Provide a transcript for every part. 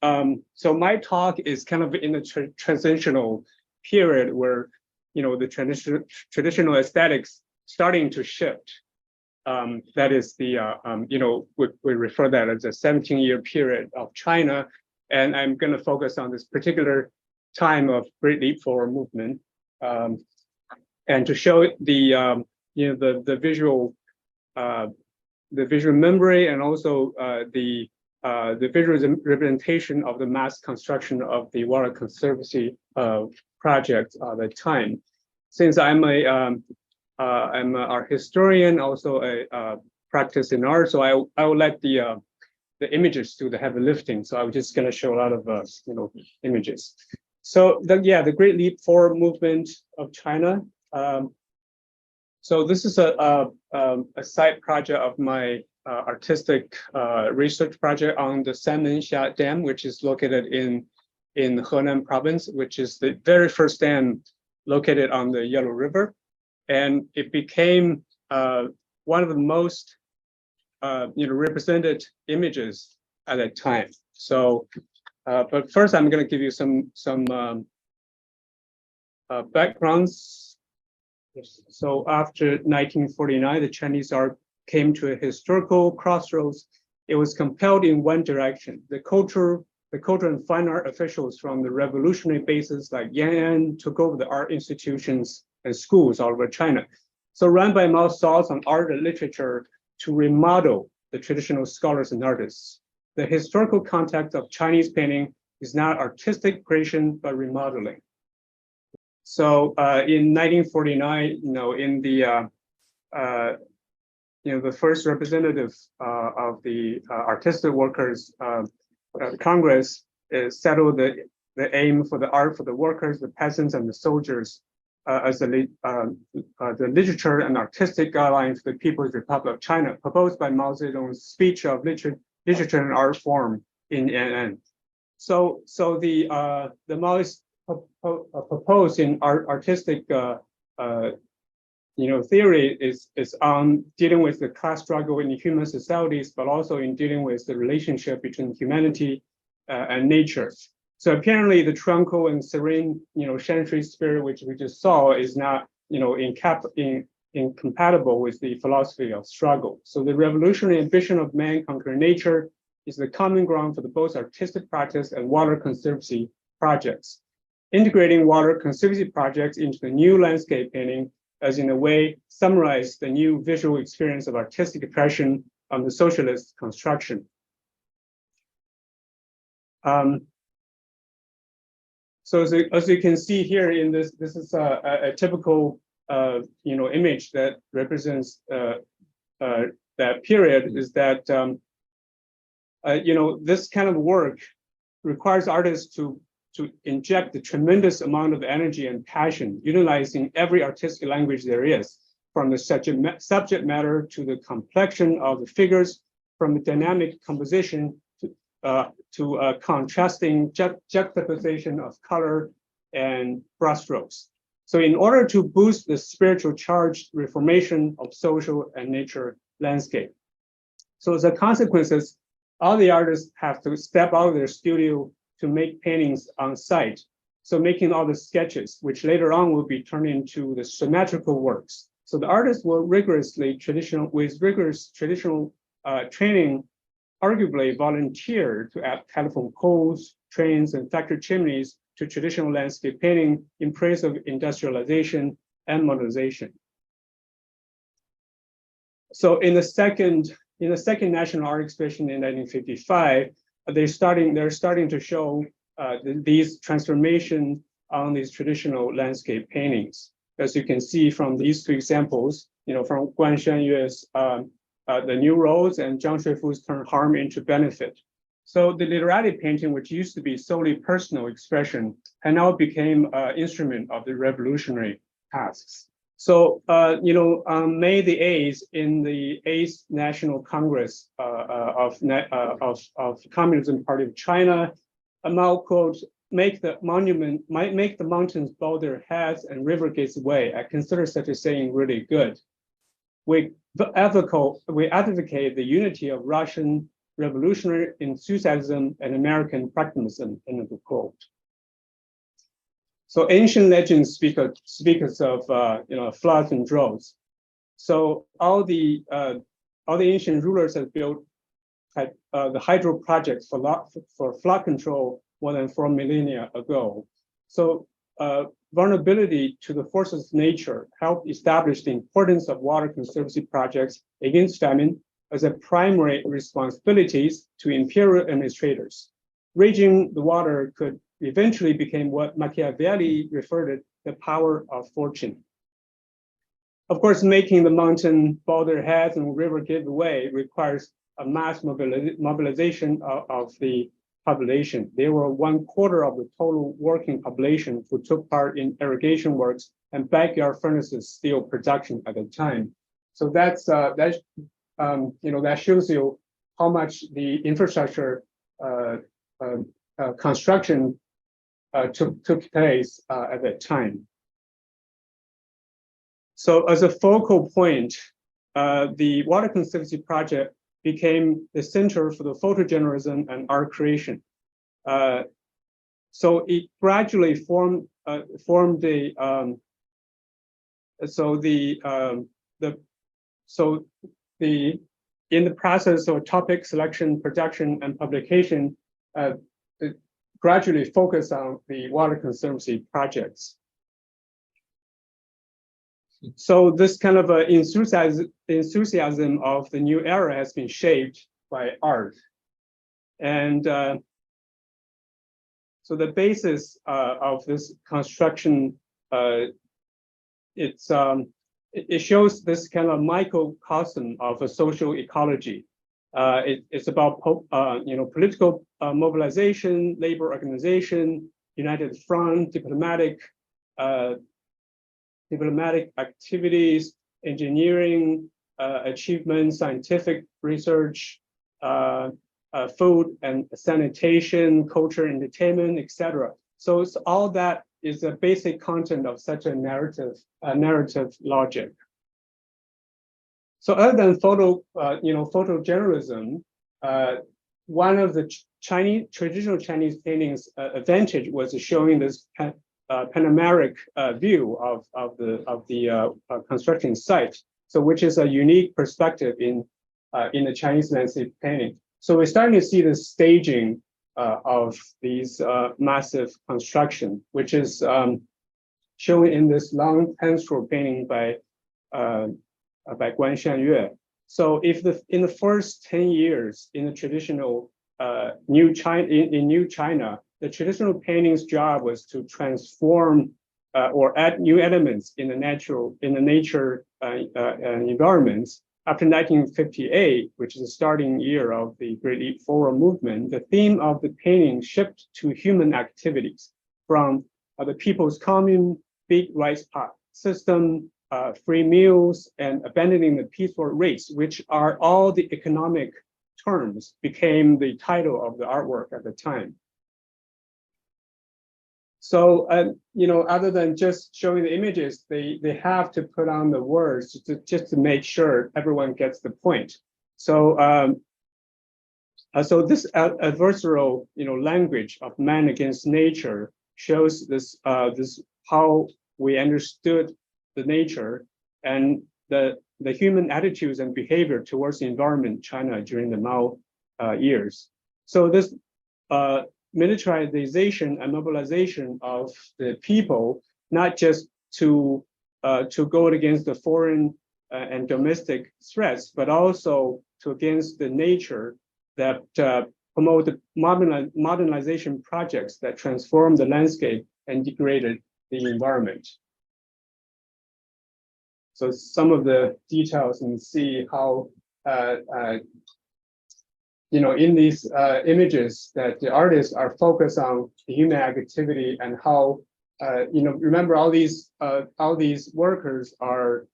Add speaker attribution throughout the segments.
Speaker 1: So my talk is kind of in a transitional period where, the traditional aesthetics starting to shift. That is the, we refer that as a 17-year period of China. And I'm going to focus on this particular time of Great Leap Forward movement, and to show the, the visual memory, and also the visual representation of the mass construction of the water conservancy project at the time. Since I'm an art historian, also a practice in art, so I will let the images do the heavy lifting. So I'm just going to show a lot of images. So the Great Leap Forward movement of China. So this is a side project of my artistic research project on the Sanmenxia Dam, which is located in Henan province, which is the very first dam located on the Yellow River. And it became one of the most represented images at that time. So, but first I'm going to give you some backgrounds. So after 1949, the Chinese art came to a historical crossroads. It was compelled in one direction. The culture and fine art officials from the revolutionary bases like Yan'an took over the art institutions and schools all over China. So run by Mao's thoughts on art and literature to remodel the traditional scholars and artists. The historical context of Chinese painting is not artistic creation, but remodeling. So in 1949, in the the first representative of the artistic workers Congress settled the aim for the art for the workers, the peasants, and the soldiers as the literature and artistic guidelines for the People's Republic of China, proposed by Mao Zedong's speech of literature and art form in Yan'an. So the Maoist proposed in artistic theory is on dealing with the class struggle in human societies, but also in dealing with the relationship between humanity and nature. So apparently the tranquil and serene, Shan-Shui spirit, which we just saw, is not, incompatible with the philosophy of struggle. So the revolutionary ambition of man conquering nature is the common ground for the both artistic practice and water conservancy projects. Integrating water conservancy projects into the new landscape painting as in a way summarize the new visual experience of artistic expression on the socialist construction. So as you can see here in this is a typical image that represents that period. Is that this kind of work requires artists to inject the tremendous amount of energy and passion, utilizing every artistic language there is, from the subject matter to the complexion of the figures, from the dynamic composition to a contrasting juxtaposition of color and brushstrokes. So in order to boost the spiritual charged reformation of social and nature landscape. So as a consequences, all the artists have to step out of their studio to make paintings on site. So making all the sketches, which later on will be turned into the symmetrical works. So the artists will rigorous traditional training, arguably volunteer to add telephone poles, trains, and factory chimneys to traditional landscape painting in praise of industrialization and modernization. So in the second National Art Exhibition in 1955, they're starting to show these transformations on these traditional landscape paintings. As you can see from these two examples, from Guan Xuanyue's the New Roads and Zhang Shuifu's Turn Harm into Benefit. So the literati painting, which used to be solely personal expression, had now became an instrument of the revolutionary tasks. So, on May the 8th, in the 8th National Congress of Communism Party of China, Mao quotes, make the mountains bow their heads and river gates away. I consider such a saying really good. We advocate the unity of Russian, revolutionary enthusiasm and American pragmatism, end of the quote. So ancient legends speak of floods and droughts. So all the ancient rulers had built the hydro projects for flood control more than 4 millennia ago. So vulnerability to the forces of nature helped establish the importance of water conservancy projects against famine as a primary responsibilities to imperial administrators. Raging the water could eventually become what Machiavelli referred to the power of fortune. Of course, making the mountain bow their heads and river give way requires a mass mobilization of the population. They were 1/4 of the total working population who took part in irrigation works and backyard furnaces steel production at the time. So that shows you how much the infrastructure construction took place at that time. So as a focal point, the water conservancy project became the center for the photojournalism and art creation. So it gradually formed in the process of topic selection, production, and publication, it gradually focused on the water conservancy projects. So this kind of enthusiasm of the new era has been shaped by art. And so the basis of this construction, it shows this kind of microcosm of a social ecology. It's about political mobilization, labor organization, united front, diplomatic activities, engineering achievements, scientific research, food and sanitation, culture, entertainment, etc. So it's all that is the basic content of such a narrative logic. So other than photojournalism, one of the traditional Chinese paintings advantage was showing this panoramic view of the construction site. So which is a unique perspective in the Chinese landscape painting. So we're starting to see the staging of these massive construction, which is shown in this long pencil painting by Guan Xianyue. So if in the first 10 years in the traditional New China, the traditional painting's job was to transform or add new elements in the nature environments. After 1958, which is the starting year of the Great Leap Forward movement, the theme of the painting shifted to human activities from the people's commune, big rice pot system, free meals, and abandoning the peaceful race, which are all the economic terms, became the title of the artwork at the time. So, other than just showing the images, they have to put on the words just to make sure everyone gets the point. So, so this adversarial, language of man against nature shows this how we understood the nature and the human attitudes and behavior towards the environment in China during the Mao years. So this militarization and mobilization of the people, not just to go against the foreign and domestic threats, but also against the nature that promote the modernization projects that transform the landscape and degraded the environment. So some of the details, and see how in these images that the artists are focused on the human activity and how remember all these workers are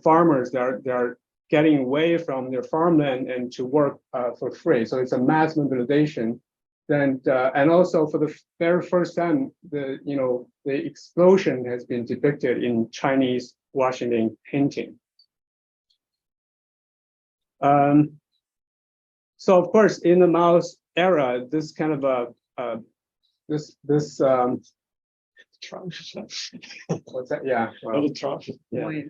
Speaker 1: farmers. They're getting away from their farmland and to work for free. So it's a mass mobilization. And also for the very first time, the explosion has been depicted in Chinese Washington painting. So of course, in the Mao's era, this kind of this what's that? Yeah, well, yeah.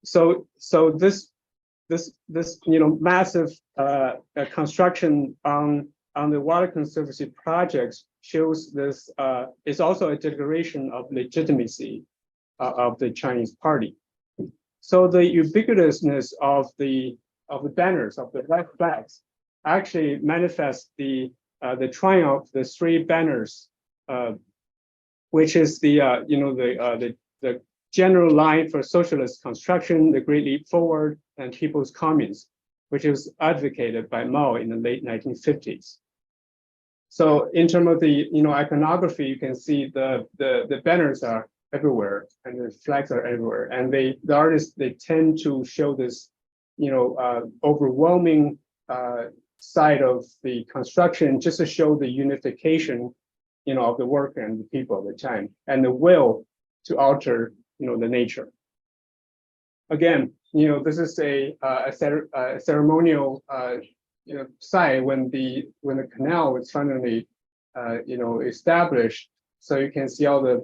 Speaker 1: So this massive construction on the water conservancy projects shows this is also a declaration of legitimacy of the Chinese party. So the ubiquitousness of the banners, of the red flags, actually manifests the triumph of the three banners, which is the general line for socialist construction, the Great Leap Forward, and People's Communes, which was advocated by Mao in the late 1950s. So in terms of the iconography, you can see the banners are everywhere and the flags are everywhere, and the artists, they tend to show this overwhelming side of the construction, just to show the unification of the work and the people at the time, and the will to alter the nature. Again, this is a ceremonial site when the canal was finally established. So you can see all the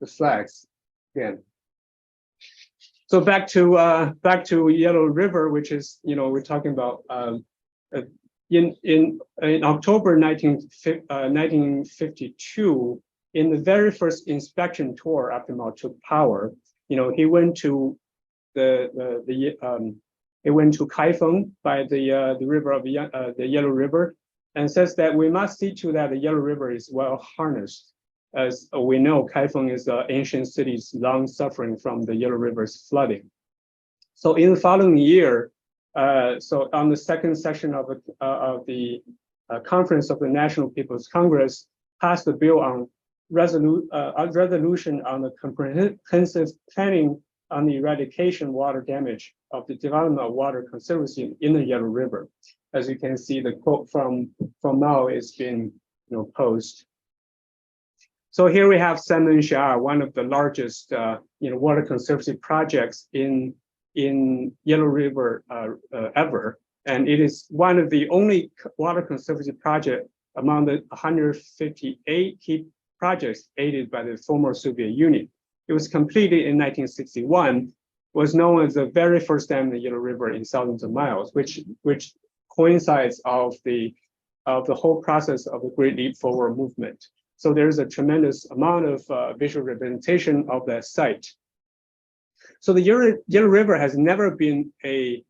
Speaker 1: flags again. So back to Yellow River, which is we're talking about in October 1952, in the very first inspection tour after Mao took power, he went to Feng by the river of the Yellow River, and says that we must see to that the Yellow River is well harnessed. As we know, Kaifeng is an ancient city long suffering from the Yellow River's flooding. So in the following year, so on the second session of the conference of the National People's Congress, passed a bill on resolution on the comprehensive planning on the eradication water damage of the development of water conservancy in the Yellow River. As you can see, the quote from Mao is being posed. So here we have Sanmenxia, one of the largest water conservancy projects in Yellow River ever, and it is one of the only water conservancy project among the 158 key projects aided by the former Soviet Union. It was completed in 1961, was known as the very first dam in the Yellow River in thousands of miles, which coincides of the whole process of the Great Leap Forward movement. So there's a tremendous amount of visual representation of that site. So the Yellow River has never been a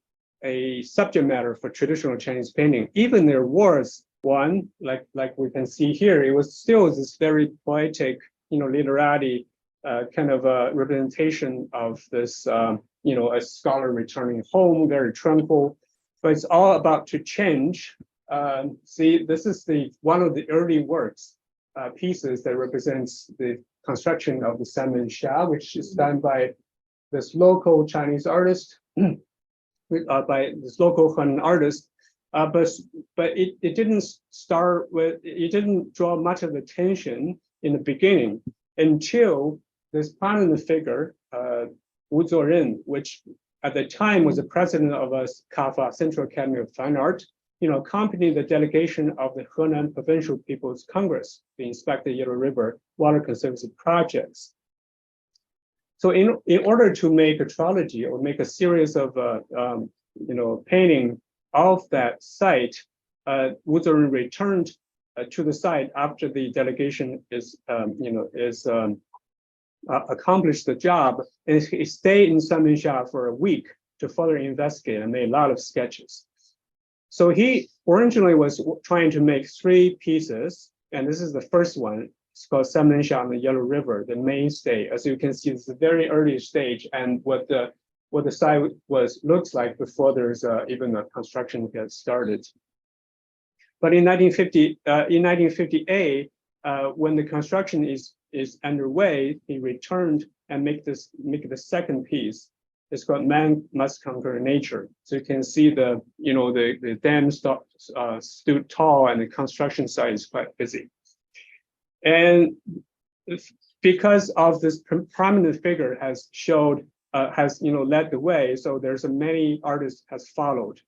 Speaker 1: subject matter for traditional Chinese painting. Even there was one, like we can see here, it was still this very poetic, literary kind of a representation of this, a scholar returning home, very tranquil. But it's all about to change. See, this is one of the early works, pieces that represents the construction of the Sanmenxia, which is done by this local Chinese artist, by this local Han artist. But it didn't it didn't draw much of attention in the beginning until this prominent figure, Wu Zuoren, which at the time was the president of CAFA, Central Academy of Fine Art, accompanied the delegation of the Henan Provincial People's Congress to inspect the Yellow River water conservancy projects. So in order to make a trilogy or make a series of painting of that site, Wu Zuoren returned to the site after the delegation accomplished the job, and he stayed in Sanmenxia for a week to further investigate and made a lot of sketches. So he originally was trying to make three pieces, and this is the first one. It's called Sanmenxia on the Yellow River, the mainstay. As you can see, it's a very early stage, and what the site looks like before there's even a construction gets started. But in 1958, when the construction is underway, he returned and make the second piece. It's called Man Must Conquer Nature. So you can see the dam stood tall and the construction site is quite busy. And because of this prominent figure has showed has led the way. So there's many artists has followed.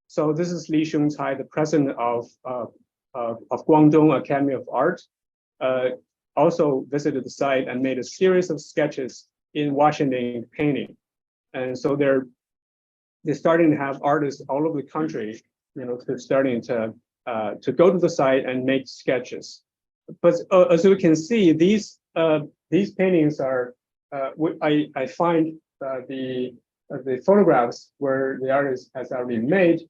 Speaker 1: So this is Li Xiongcai, the president of Guangdong Academy of Art, also visited the site and made a series of sketches in Washington painting. And so they're starting to have artists all over the country, starting to go to the site and make sketches. But as we can see, these paintings are, I find the photographs where the artist has already made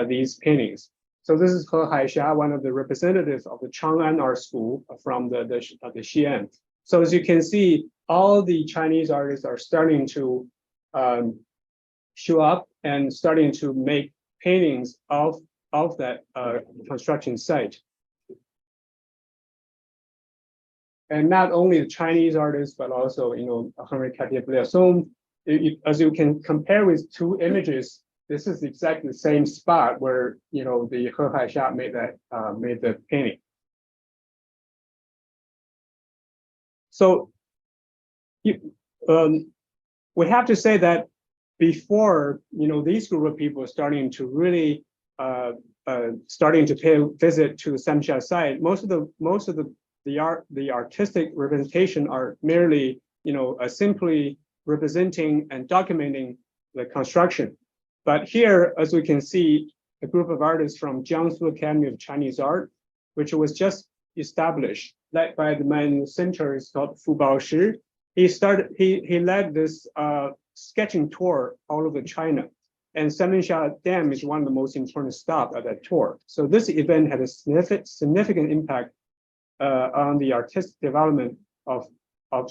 Speaker 1: these paintings. So this is He Haixia, one of the representatives of the Chang'an Art School from the Xi'an. So as you can see, all the Chinese artists are starting to show up and starting to make paintings of that construction site. And not only the Chinese artists, but also, Henri Cartier-Bresson. As you can compare with two images, this is exactly the same spot where, the He Haixia made the painting. So we have to say that before, these group of people starting to really starting to pay a visit to the Sanmenxia site, most of the artistic representation are merely, simply representing and documenting the construction. But here, as we can see, a group of artists from Jiangsu Academy of Chinese Art, which was just established, led by the man in the center, is called Fu Baoshi. He led this sketching tour all over China. And Sanmenxia Dam is one of the most important stops at that tour. So this event had a significant impact on the artistic development of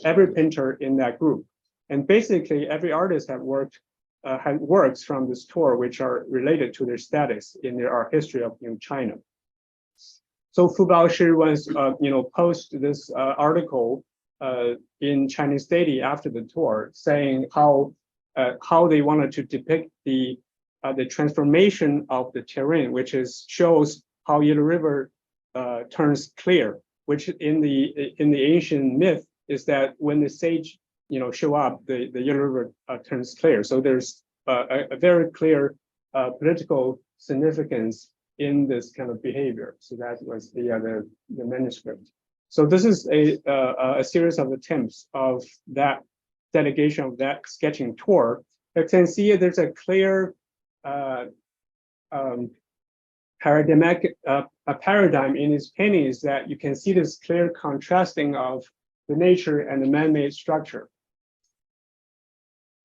Speaker 1: every painter in that group. And basically, every artist had works from this tour, which are related to their status in their art history of China. So Fu Baoshi once, posted this article in Chinese Daily after the tour, saying how they wanted to depict the transformation of the terrain, which shows how Yellow River turns clear, which in the ancient myth is that when the sage show up, the Yellow River turns clear. So there's a very clear political significance in this kind of behavior. So that was the manuscript. So this is a series of attempts of that delegation of that sketching tour. You can see there's a clear paradigm in his paintings that you can see this clear contrasting of the nature and the man-made structure.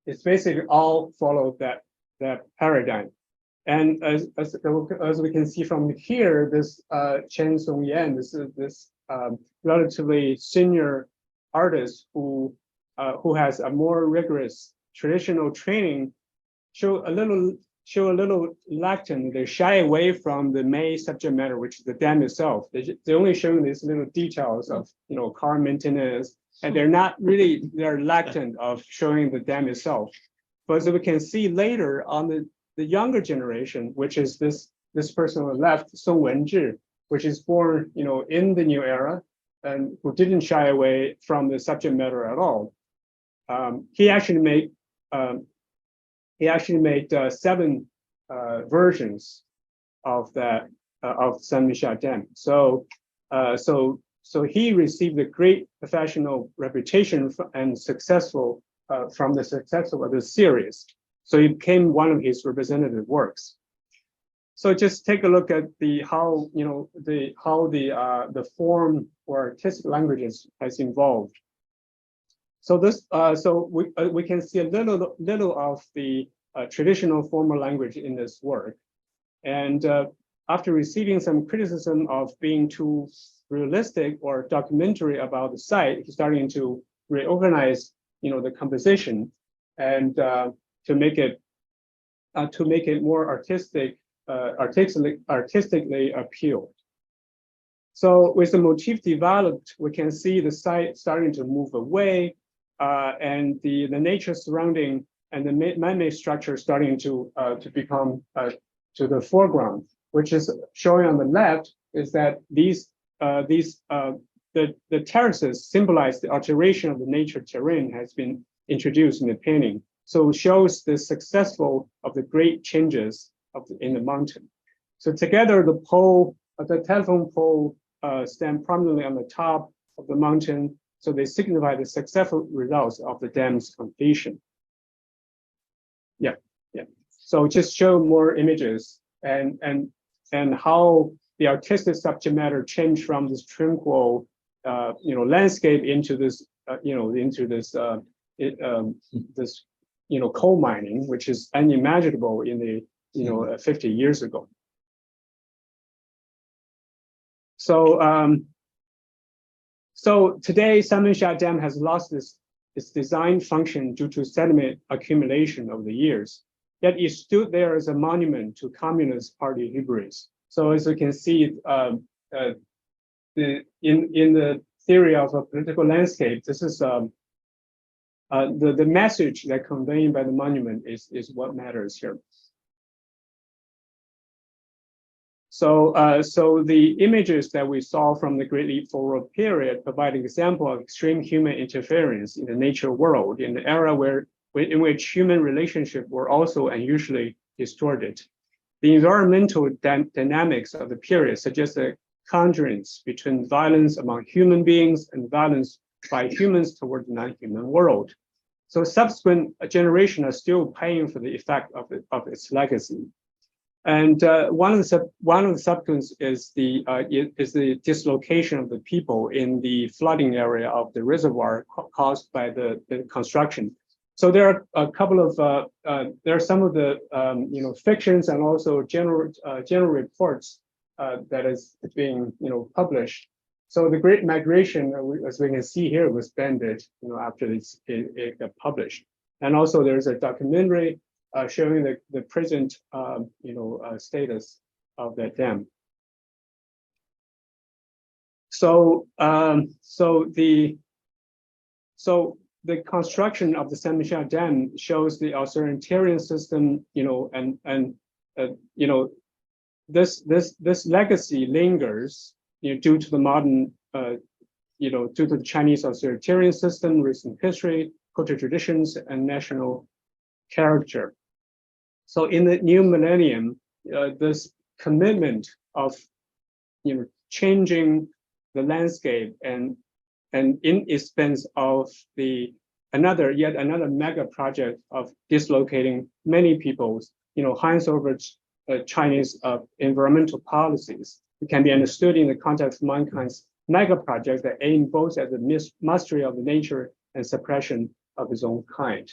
Speaker 1: It's basically all follow that paradigm. And as we can see from here, this Chen Songyan, this relatively senior artist who has a more rigorous traditional training, show a little reluctant. They shy away from the main subject matter, which is the dam itself. They're only showing these little details of car maintenance, and they're reluctant of showing the dam itself. But as we can see later on the younger generation, which is this person on the left, Song Wenzhi, which is born in the new era and who didn't shy away from the subject matter at all. He actually made 7 versions of that of Sanmenxia Dam. So he received a great professional reputation and successful from the successful of the series. So it became one of his representative works. So just take a look at how the form or artistic languages has evolved. So this we can see a little of the traditional formal language in this work, and after receiving some criticism of being too realistic or documentary about the site, he's starting to reorganize the composition and to make it more artistically appealed. So with the motif developed, we can see the site starting to move away, and the nature surrounding and the man-made structure starting to become to the foreground. Which is showing on the left is that the terraces symbolize the alteration of the nature terrain has been introduced in the painting. So it shows the successful of the great changes in the mountain. So together, the telephone pole stand prominently on the top of the mountain. So they signify the successful results of the dam's completion. Yeah. So just show more images and how the artistic subject matter changed from this tranquil, landscape into this, this coal mining, which is unimaginable in the 50 years ago. So so today Sanmenxia Dam has lost its design function due to sediment accumulation over the years. Yet it stood there as a monument to Communist Party hubris. So as you can see, in the theory of a political landscape, this is the message that conveyed by the monument is what matters here. So, so the images that we saw from the Great Leap Forward period provide an example of extreme human interference in the nature world in the era in which human relationships were also unusually distorted. The environmental dynamics of the period suggest a convergence between violence among human beings and violence by humans toward the non-human world. So subsequent generations are still paying for the effect of its legacy. And one of the subsequents is the dislocation of the people in the flooding area of the reservoir caused by the construction. So there are a couple of there are some of the fictions and also general reports that is being published. So the Great Migration, as we can see here, was banned after it got published. And also there's a documentary showing the present status of that dam. So the construction of the Sanmenxia Dam shows the authoritarian system, this legacy lingers due to the modern, due to the Chinese authoritarian system, recent history, cultural traditions, and national character. So in the new millennium, this commitment of changing the landscape and in expense of yet another mega project of dislocating many peoples, hands over Chinese environmental policies. It can be understood in the context of mankind's mega project that aim both at the mastery of the nature and suppression of its own kind.